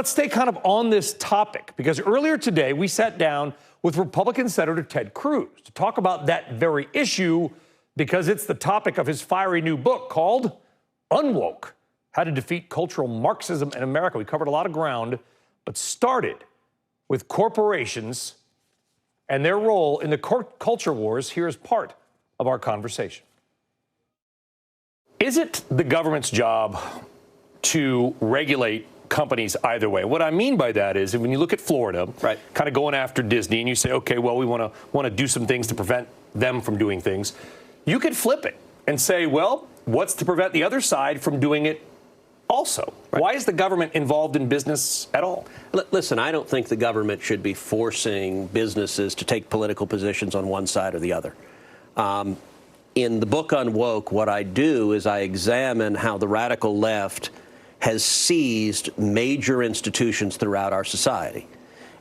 Let's stay kind of on this topic, because earlier today we sat down with Republican Senator Ted Cruz to talk about that very issue, because it's the topic of his fiery new book called UNWOKE: How to Defeat Cultural Marxism in America. We covered a lot of ground, but started with corporations and their role in the culture wars. Here's part of our conversation. Is it the government's job to regulate companies either way? What I mean by that is, when you look at Florida, right, kind of going after Disney, and you say, okay, well, we want to do some things to prevent them from doing things, you could flip it and say, well, what's to prevent the other side from doing it also? Right. Why is the government involved in business at all? Listen, I don't think the government should be forcing businesses to take political positions on one side or the other. In the book UNWOKE, what I do is I examine how the radical left has seized major institutions throughout our society.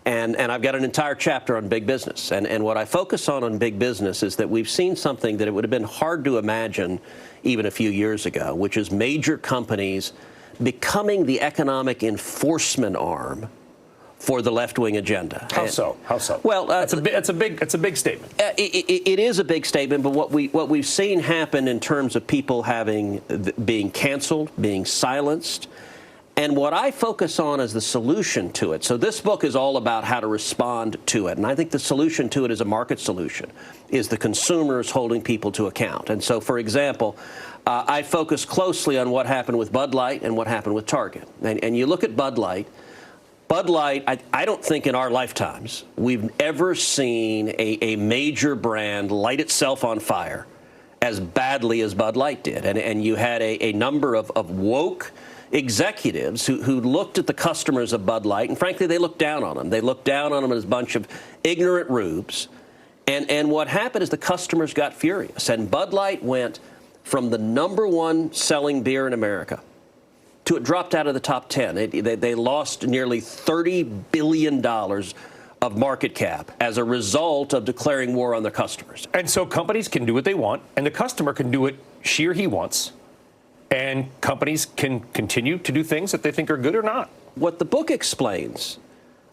And I've got an entire chapter on big business. And what I focus on big business is that we've seen something that it would have been hard to imagine even a few years ago, which is major companies becoming the economic enforcement arm for the left-wing agenda. How so? How so? Well, it's a big statement. It is a big statement, but what we've seen happen in terms of people being canceled, being silenced, and what I focus on is the solution to it. So this book is all about how to respond to it, and I think the solution to it is a market solution, is the consumers holding people to account. And so, for example, I focus closely on what happened with Bud Light and what happened with Target. And you look at Bud Light, I don't think in our lifetimes we've ever seen a major brand light itself on fire as badly as Bud Light did. And you had a number of woke executives who looked at the customers of Bud Light, and frankly, they looked down on them. They looked down on them as a bunch of ignorant rubes. And what happened is the customers got furious. And Bud Light went from the #1 selling beer in America to it dropped out of the top 10. They lost nearly $30 billion of market cap as a result of declaring war on their customers. And so companies can do what they want, and the customer can do what she or he wants, and companies can continue to do things that they think are good or not. What the book explains,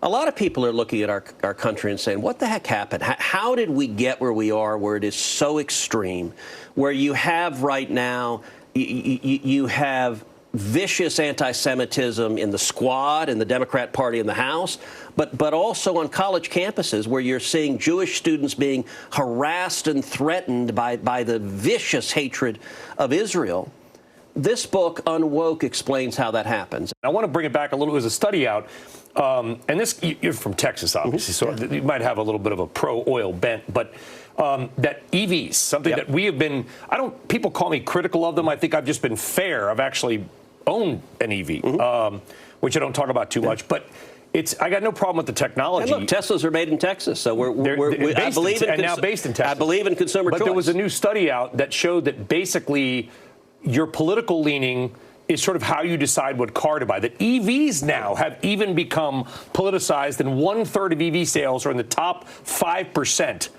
a lot of people are looking at our country and saying, what the heck happened? How did we get where we are, where it is so extreme, where you have right now, you have vicious anti-Semitism in the Squad and the Democrat Party in the House, but also on college campuses where you're seeing Jewish students being harassed and threatened by the vicious hatred of Israel. This book, UNWOKE, explains how that happens. I want to bring it back a little. There's a study out, and this, you're from Texas, obviously, so you might have a little bit of a pro-oil bent, but that EVs, something that we have been, people call me critical of them. I think I've just been fair. I've actually owned an EV, which I don't talk about too much, but I got no problem with the technology. And look, Teslas are made in Texas, so I believe in now based in Texas. I believe in consumer choice. But there was a new study out that showed that basically your political leaning is sort of how you decide what car to buy. That EVs now have even become politicized, and 1/3 of EV sales are in the top 5%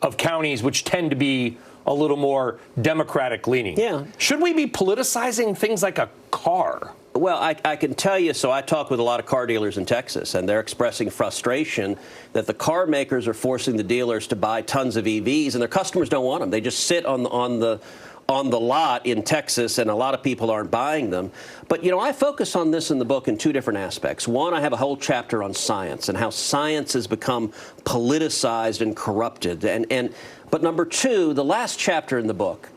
of counties, which tend to be a little more Democratic leaning. Yeah. Should we be politicizing things like a car? Well, I can tell you, so I talk with a lot of car dealers in Texas, and they're expressing frustration that the car makers are forcing the dealers to buy tons of EVs, and their customers don't want them. They just sit on the lot in Texas, and a lot of people aren't buying them. But, you know, I focus on this in the book in two different aspects. One, I have a whole chapter on science and how science has become politicized and corrupted. But number two, the last chapter in the book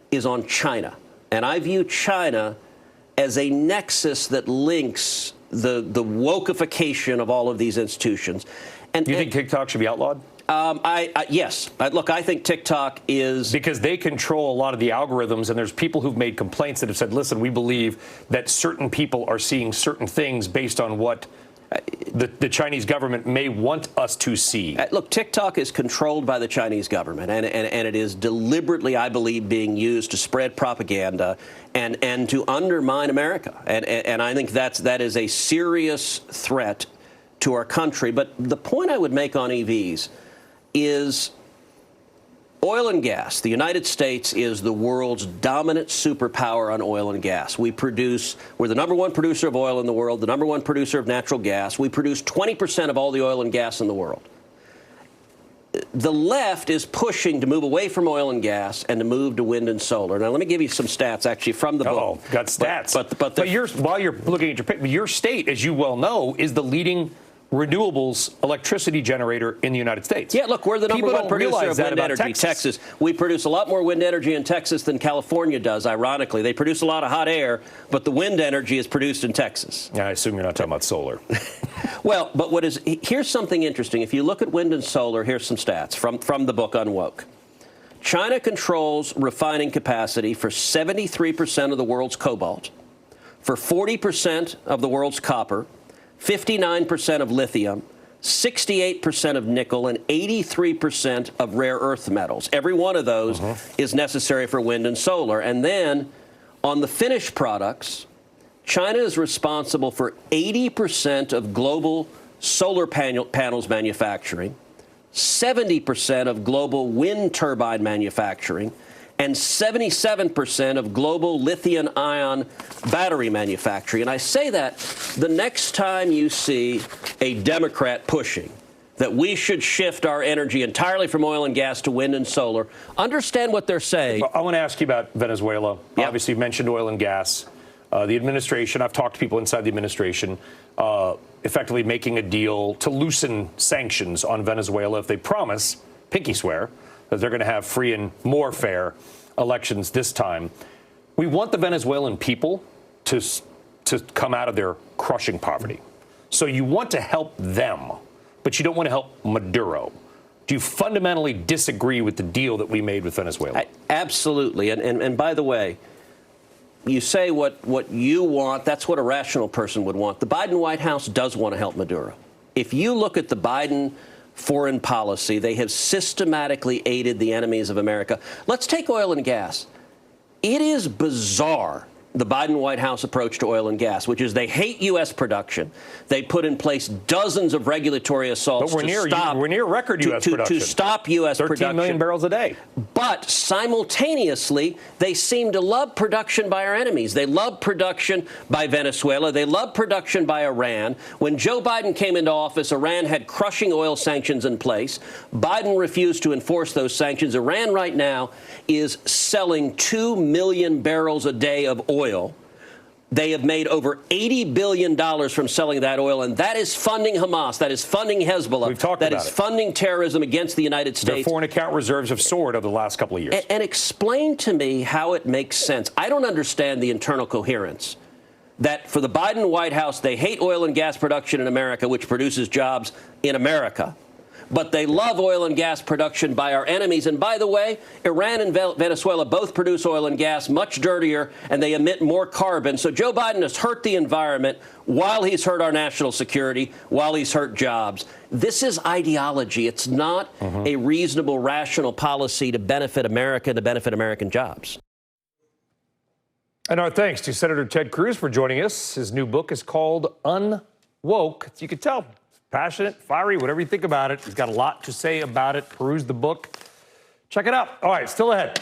is on China. And I view China as a nexus that links the wokeification of all of these institutions. Do you think TikTok should be outlawed? Yes. Look, I think TikTok is... Because they control a lot of the algorithms, and there's people who've made complaints that have said, listen, we believe that certain people are seeing certain things based on what the Chinese government may want us to see. Look, TikTok is controlled by the Chinese government, and it is deliberately, I believe, being used to spread propaganda and to undermine America. And I think that is a serious threat to our country. But the point I would make on EVs is Oil and gas. The United States is the world's dominant superpower on oil and gas. We're the number one producer of oil in the world, the number one producer of natural gas. We produce 20% of all the oil and gas in the world. The left is pushing to move away from oil and gas and to move to wind and solar. Now, let me give you some stats, actually, from the book. Oh, got stats. But while you're looking at your pick, your state, as you well know, is the leading renewables electricity generator in the United States. Yeah, look, we're the number one producer of wind energy. Texas. We produce a lot more wind energy in Texas than California does, ironically. They produce a lot of hot air, but the wind energy is produced in Texas. Yeah, I assume you're not talking about solar. Well, but here's something interesting. If you look at wind and solar, here's some stats from the book UNWOKE. China controls refining capacity for 73% of the world's cobalt, for 40% of the world's copper, 59% of lithium, 68% of nickel, and 83% of rare earth metals. Every one of those is necessary for wind and solar. And then on the finished products, China is responsible for 80% of global solar panels manufacturing, 70% of global wind turbine manufacturing, and 77% of global lithium-ion battery manufacturing. And I say that the next time you see a Democrat pushing that we should shift our energy entirely from oil and gas to wind and solar, understand what they're saying. I want to ask you about Venezuela. Yep. Obviously, you mentioned oil and gas. The administration, I've talked to people inside the administration, effectively making a deal to loosen sanctions on Venezuela if they promise, pinky swear, that they're going to have free and more fair elections this time. We want the Venezuelan people to come out of their crushing poverty. So you want to help them, but you don't want to help Maduro. Do you fundamentally disagree with the deal that we made with Venezuela? Absolutely. And by the way, you say what you want, that's what a rational person would want. The Biden White House does want to help Maduro. If you look at the Biden foreign policy, they have systematically aided the enemies of America. Let's take oil and gas. It is bizarre, the Biden White House approach to oil and gas, which is they hate U.S. production. They put in place dozens of regulatory assaults we're near record U.S. production. To stop U.S. production. 13 million barrels a day. But simultaneously, they seem to love production by our enemies. They love production by Venezuela. They love production by Iran. When Joe Biden came into office, Iran had crushing oil sanctions in place. Biden refused to enforce those sanctions. Iran right now is selling 2 million barrels a day of oil. They have made over $80 billion from selling that oil, and that is funding Hamas. That is funding Hezbollah. We've talked about it. That is funding terrorism against the United States. Their foreign account reserves have soared over the last couple of years. And explain to me how it makes sense. I don't understand the internal coherence that for the Biden White House, they hate oil and gas production in America, which produces jobs in America. But they love oil and gas production by our enemies. And by the way, Iran and Venezuela both produce oil and gas much dirtier, and they emit more carbon. So Joe Biden has hurt the environment while he's hurt our national security, while he's hurt jobs. This is ideology. It's not a reasonable, rational policy to benefit America, to benefit American jobs. And our thanks to Senator Ted Cruz for joining us. His new book is called UNWOKE. As you can tell, passionate, fiery, whatever you think about it. He's got a lot to say about it. Peruse the book. Check it out. All right, still ahead.